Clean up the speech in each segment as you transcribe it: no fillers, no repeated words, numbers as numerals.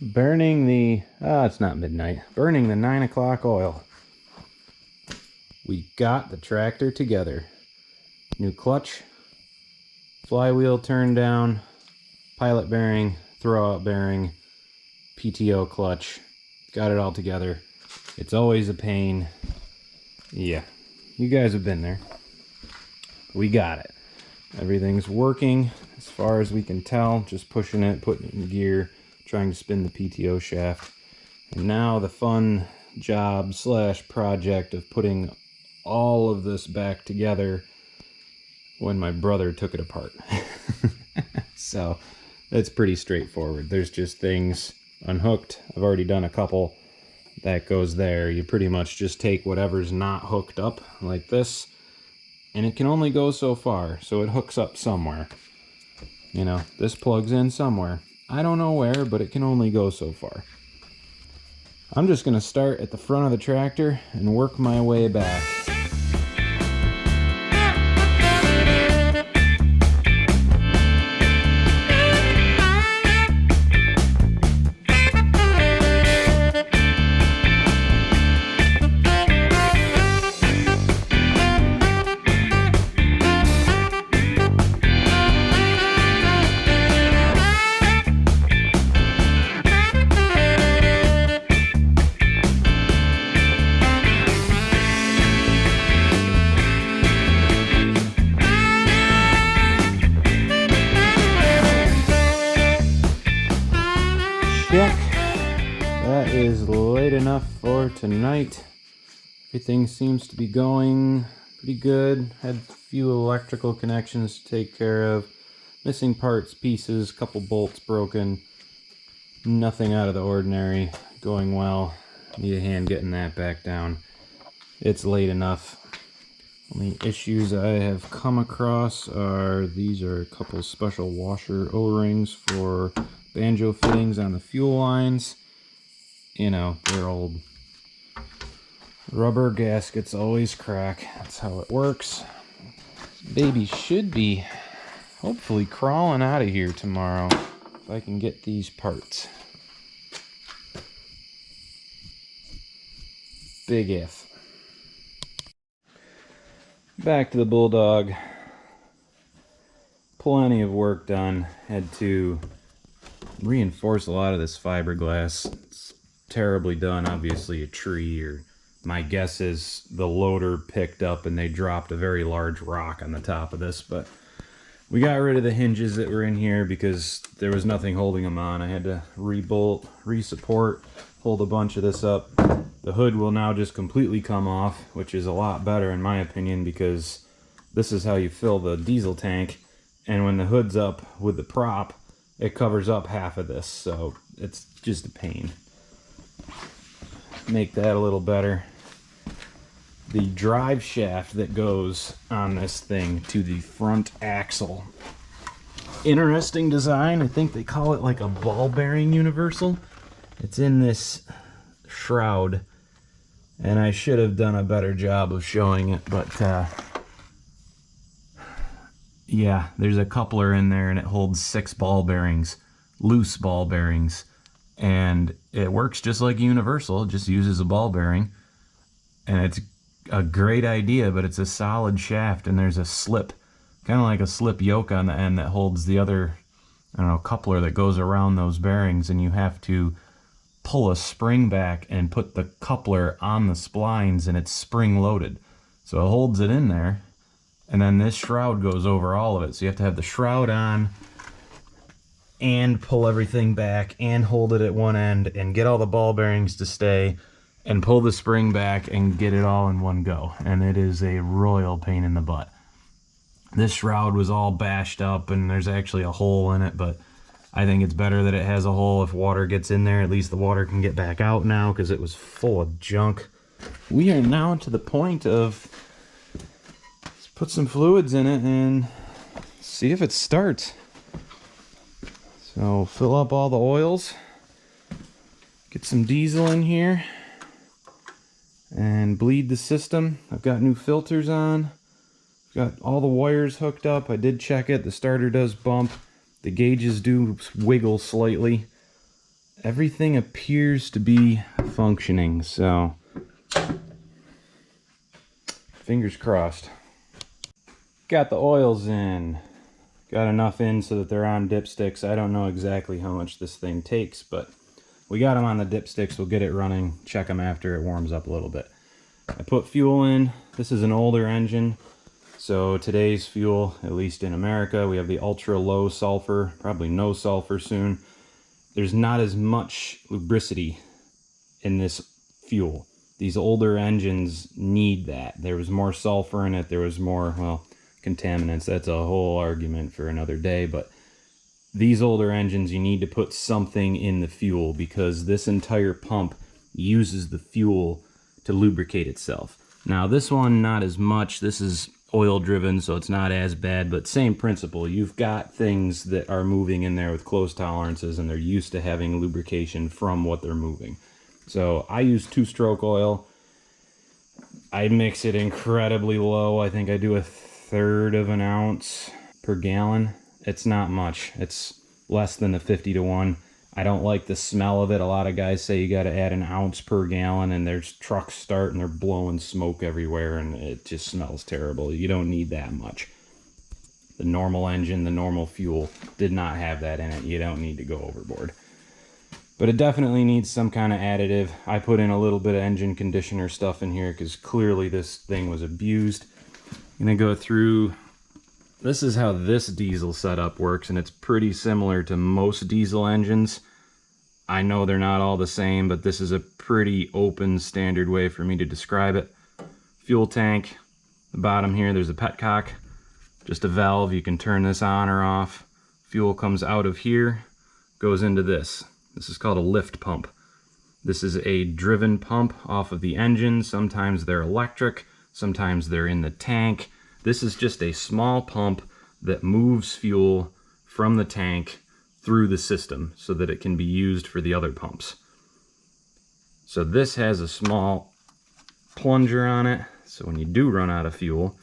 Burning the, it's not midnight, burning the 9 o'clock oil. We got the tractor together. New clutch, flywheel turned down, pilot bearing, throwout bearing, PTO clutch. Got it all together. It's always a pain. Yeah, you guys have been there. We got it. Everything's working as far as we can tell. Just pushing it, putting it in gear, trying to spin the PTO shaft. And now the fun job slash project of putting all of this back together when my brother took it apart. So that's pretty straightforward. There's just things unhooked. I've already done a couple. That goes there. You pretty much just take whatever's not hooked up like this, and it can only go so far, so it hooks up somewhere. You know, this plugs in somewhere. I don't know where, but it can only go so far. I'm just gonna start at the front of the tractor and work my way back. Check. That is late enough for tonight. Everything seems to be going pretty good. Had a few electrical connections to take care of. Missing parts, pieces, couple bolts broken. Nothing out of the ordinary. Going well. Need a hand getting that back down. It's late enough. Only issues I have come across are these are a couple special washer O-rings for banjo fittings on the fuel lines. You know, they're old. Rubber gaskets always crack. That's how it works. Baby should be hopefully crawling out of here tomorrow if I can get these parts. Big if. Back to the Bulldog. Plenty of work done. Had to reinforce a lot of this fiberglass. It's terribly done. Obviously a tree, or my guess is the loader picked up and they dropped a very large rock on the top of this, but we got rid of the hinges that were in here because there was nothing holding them on. I had to re-bolt, re-support, hold a bunch of this up. The hood will now just completely come off, which is a lot better in my opinion, because this is how you fill the diesel tank, and when the hood's up with the prop, it covers up half of this, so it's just a pain. Make that a little better. The drive shaft that goes on this thing to the front axle. Interesting design. I think they call it like a ball bearing universal. It's in this shroud, and I should have done a better job of showing it, but yeah, there's a coupler in there and it holds 6 ball bearings, loose ball bearings, and it works just like a universal. It just uses a ball bearing, and it's a great idea, but it's a solid shaft, and there's a slip, kind of like a slip yoke on the end that holds the other, I don't know, coupler that goes around those bearings, and you have to pull a spring back and put the coupler on the splines, and it's spring loaded, so it holds it in there. And then this shroud goes over all of it. So you have to have the shroud on and pull everything back and hold it at one end and get all the ball bearings to stay and pull the spring back and get it all in one go. And it is a royal pain in the butt. This shroud was all bashed up and there's actually a hole in it, but I think it's better that it has a hole. If water gets in there, at least the water can get back out now, because it was full of junk. We are now to the point of put some fluids in it and see if it starts. So fill up all the oils, get some diesel in here, and bleed the system. I've got new filters on, got all the wires hooked up. I did check it. The starter does bump, the gauges do wiggle slightly, everything appears to be functioning, so fingers crossed. Got the oils in. Got enough in so that they're on dipsticks. I don't know exactly how much this thing takes, but we got them on the dipsticks. We'll get it running, check them after it warms up a little bit. I put fuel in. This is an older engine, so today's fuel, at least in America, we have the ultra low sulfur, probably no sulfur soon. There's not as much lubricity in this fuel. These older engines need that. There was more sulfur in it. There was more, well, contaminants. That's a whole argument for another day, but these older engines, you need to put something in the fuel because this entire pump uses the fuel to lubricate itself. Now this one, not as much. This is oil driven, so it's not as bad, but same principle. You've got things that are moving in there with close tolerances and they're used to having lubrication from what they're moving. So I use 2-stroke oil. I mix it incredibly low. I think I do 1/3 of an ounce per gallon. It's not much. It's less than a 50-to-1. I don't like the smell of it. A lot of guys say you got to add 1 ounce per gallon, and there's trucks start and they're blowing smoke everywhere, and it just smells terrible. You don't need that much. The normal engine, the normal fuel did not have that in it. You don't need to go overboard. But it definitely needs some kind of additive. I put in a little bit of engine conditioner stuff in here because clearly this thing was abused. I'm gonna go through. This is how this diesel setup works, and it's pretty similar to most diesel engines. I know they're not all the same, but this is a pretty open standard way for me to describe it. Fuel tank, the bottom here, there's a petcock, just a valve. You can turn this on or off. Fuel comes out of here, goes into this. This is called a lift pump. This is a driven pump off of the engine. Sometimes they're electric, sometimes they're in the tank. This is just a small pump that moves fuel from the tank through the system so that it can be used for the other pumps. So this has a small plunger on it, so when you do run out of fuel,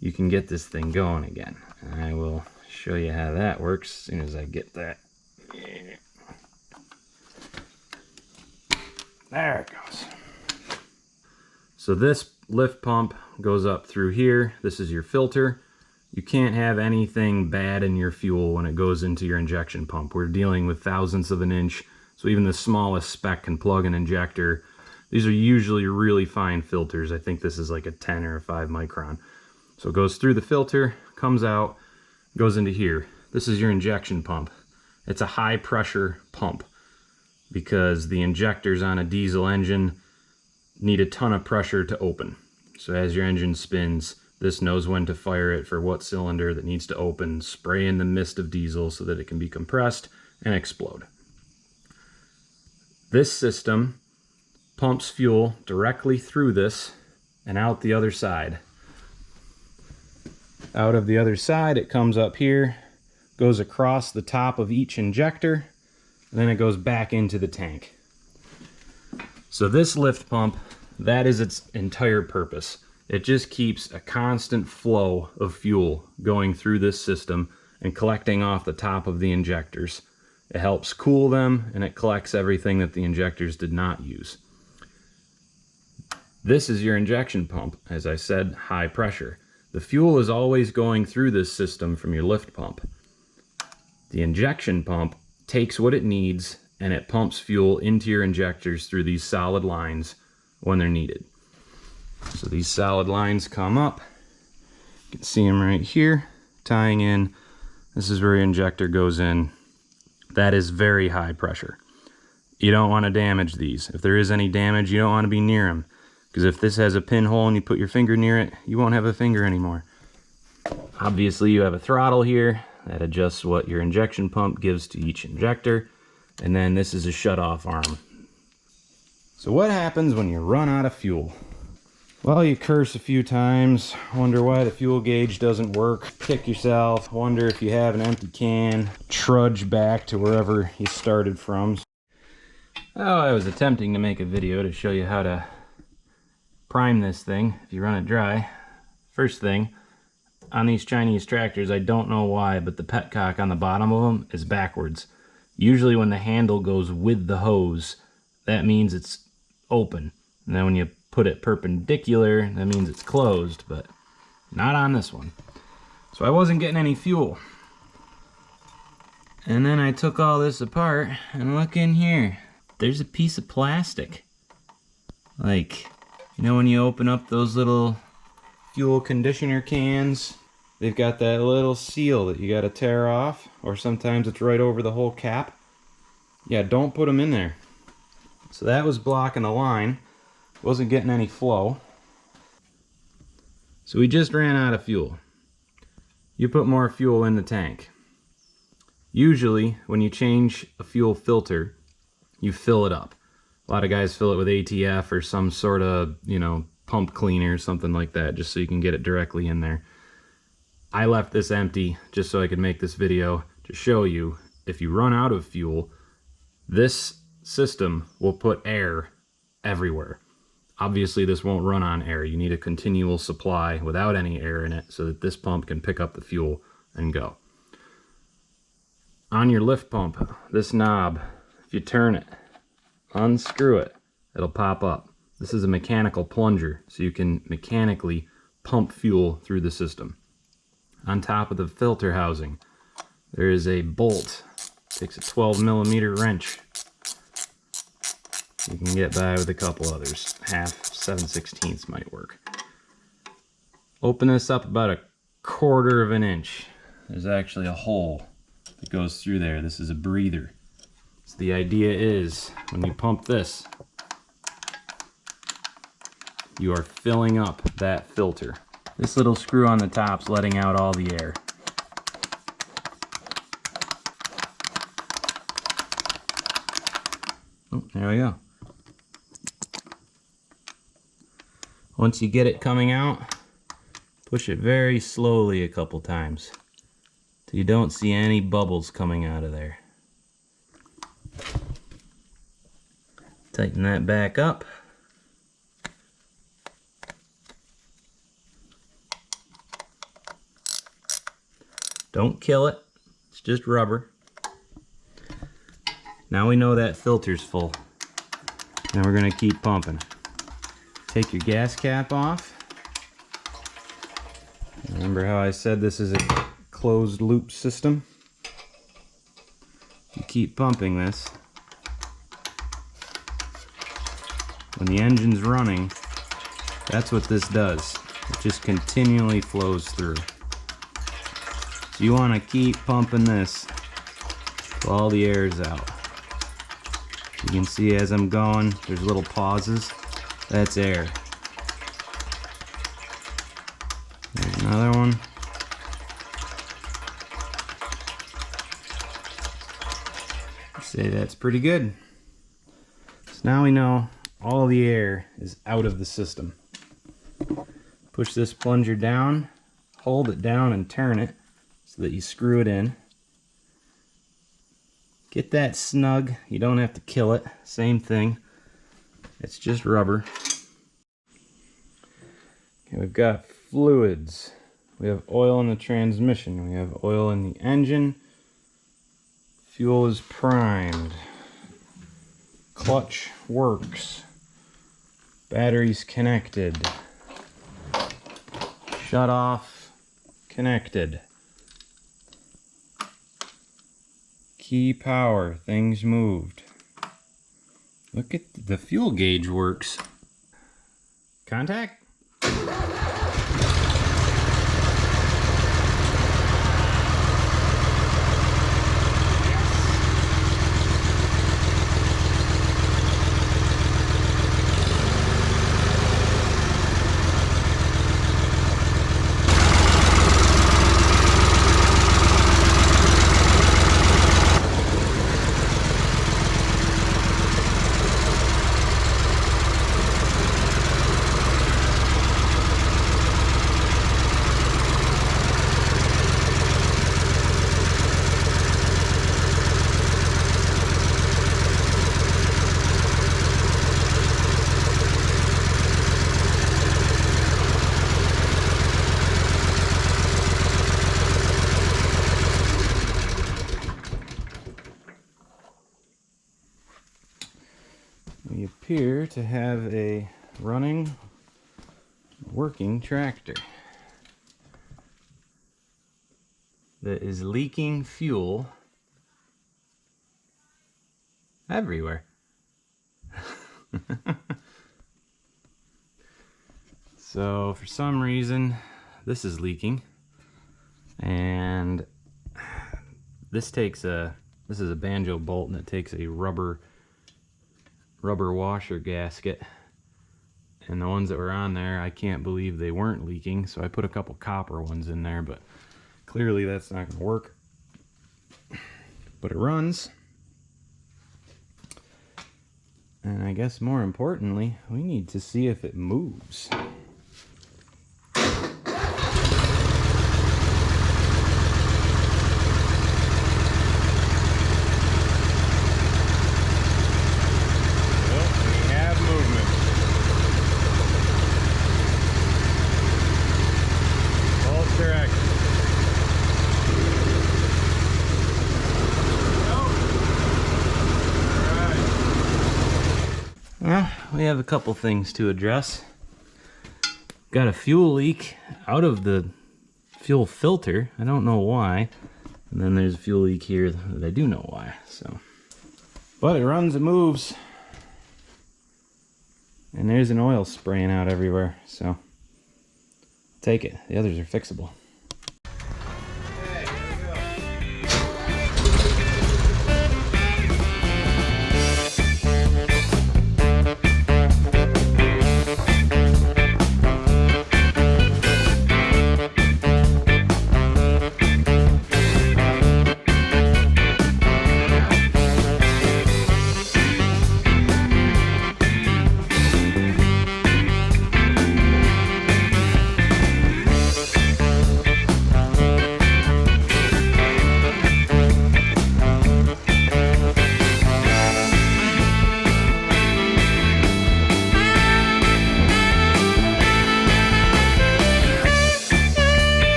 you can get this thing going again. And I will show you how that works as soon as I get that. There it goes. So this lift pump goes up through here. This is your filter. You can't have anything bad in your fuel when it goes into your injection pump. We're dealing with thousandths of an inch, so even the smallest speck can plug an injector. These are usually really fine filters. I think this is like a 10 or a 5 micron. So it goes through the filter, comes out, goes into here. This is your injection pump. It's a high pressure pump because the injectors on a diesel engine need a ton of pressure to open. So as your engine spins, this knows when to fire it for what cylinder that needs to open, spray in the mist of diesel so that it can be compressed and explode. This system pumps fuel directly through this and out the other side. Out of the other side, it comes up here, goes across the top of each injector, and then it goes back into the tank. So this lift pump, that is its entire purpose. It just keeps a constant flow of fuel going through this system and collecting off the top of the injectors. It helps cool them, and it collects everything that the injectors did not use. This is your injection pump. As I said, high pressure. The fuel is always going through this system from your lift pump. The injection pump takes what it needs and it pumps fuel into your injectors through these solid lines when they're needed. So these solid lines come up. You can see them right here, tying in. This is where your injector goes in. That is very high pressure. You don't want to damage these. If there is any damage, you don't want to be near them. Because if this has a pinhole and you put your finger near it, you won't have a finger anymore. Obviously, you have a throttle here that adjusts what your injection pump gives to each injector. And then this is a shut-off arm. So what happens when you run out of fuel? Well, you curse a few times, wonder why the fuel gauge doesn't work, kick yourself, wonder if you have an empty can, trudge back to wherever you started from. Oh, I was attempting to make a video to show you how to prime this thing if you run it dry. First thing, on these Chinese tractors, I don't know why, but the petcock on the bottom of them is backwards. Usually when the handle goes with the hose, that means it's open. And then when you put it perpendicular, that means it's closed, but not on this one. So I wasn't getting any fuel. And then I took all this apart, and look in here. There's a piece of plastic. Like, you know when you open up those little fuel conditioner cans, they've got that little seal that you gotta tear off, or sometimes it's right over the whole cap. Yeah, don't put them in there. So that was blocking the line. Wasn't getting any flow. So we just ran out of fuel. You put more fuel in the tank. Usually, when you change a fuel filter, you fill it up. A lot of guys fill it with ATF or some sort of, you know, pump cleaner or something like that, just so you can get it directly in there. I left this empty just so I could make this video to show you if you run out of fuel, this system will put air everywhere. Obviously this won't run on air. You need a continual supply without any air in it so that this pump can pick up the fuel and go. On your lift pump, this knob, if you turn it, unscrew it, it'll pop up. This is a mechanical plunger, so you can mechanically pump fuel through the system. On top of the filter housing, there is a bolt. Takes a 12mm wrench. You can get by with a couple others. Half, 7/16 might work. Open this up about 1/4 of an inch. There's actually a hole that goes through there. This is a breather. So the idea is, when you pump this, you are filling up that filter. This little screw on the top's letting out all the air. Oh, there we go. Once you get it coming out, push it very slowly a couple times till you don't see any bubbles coming out of there. Tighten that back up. Don't kill it, it's just rubber. Now we know that filter's full. Now we're gonna keep pumping. Take your gas cap off. Remember how I said this is a closed loop system? You keep pumping this. When the engine's running, that's what this does. It just continually flows through. So you want to keep pumping this till all the air is out. You can see as I'm going, there's little pauses. That's air. There's another one. I'd say that's pretty good. So now we know all the air is out of the system. Push this plunger down, hold it down and turn it so that you screw it in. Get that snug. You don't have to kill it. Same thing. It's just rubber. Okay, we've got fluids. We have oil in the transmission. We have oil in the engine. Fuel is primed. Clutch works. Batteries connected. Shut off connected. Key power, things moved. Look at the fuel gauge works. Contact? We appear to have a running, working tractor that is leaking fuel everywhere. So for some reason this is leaking, and this is a banjo bolt, and it takes a rubber washer gasket, and the ones that were on there, I can't believe they weren't leaking, so I put a couple copper ones in there, but clearly that's not going to work. But it runs, and I guess more importantly, we need to see if it moves. Well, we have a couple things to address. Got a fuel leak out of the fuel filter. I don't know why. And then there's a fuel leak here that I do know why. So, but it runs, it moves. And there's an oil spraying out everywhere. So, take it. The others are fixable.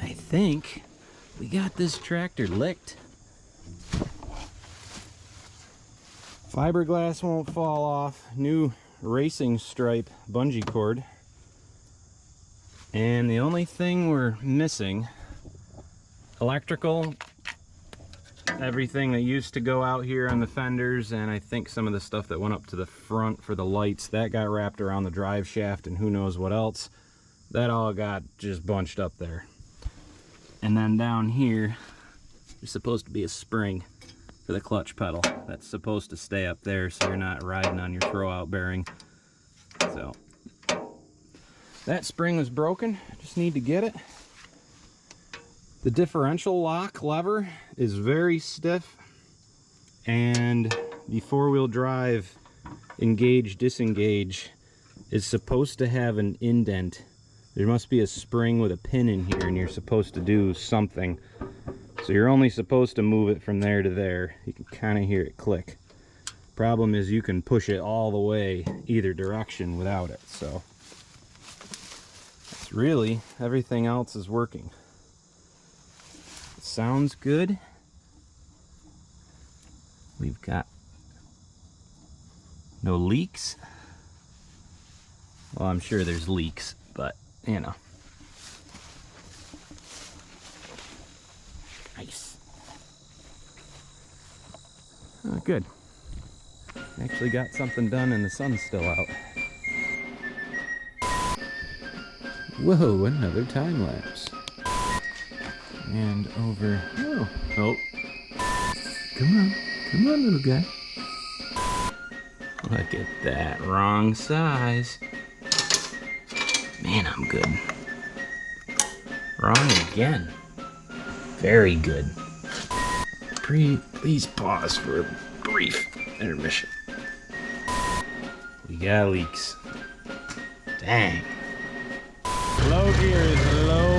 I think we got this tractor licked. Fiberglass won't fall off. New racing stripe bungee cord. And the only thing we're missing, electrical, everything that used to go out here on the fenders, and I think some of the stuff that went up to the front for the lights, that got wrapped around the drive shaft and who knows what else. That all got just bunched up there. And then down here, there's supposed to be a spring for the clutch pedal. That's supposed to stay up there so you're not riding on your throwout bearing. So, that spring was broken, just need to get it. The differential lock lever is very stiff, and the four-wheel drive engage disengage is supposed to have an indent. There must be a spring with a pin in here, and you're supposed to do something. So you're only supposed to move it from there to there. You can kind of hear it click. Problem is you can push it all the way either direction without it. So it's really, everything else is working. It sounds good. We've got no leaks. Well, I'm sure there's leaks, but you know. Nice. Oh, good. Actually got something done and the sun's still out. Whoa, another time lapse. And over. Oh, oh. Come on, little guy. Look at that, wrong size. Man, I'm good. Wrong again. Very good. Please pause for a brief intermission. We got leaks. Dang. Low gear is low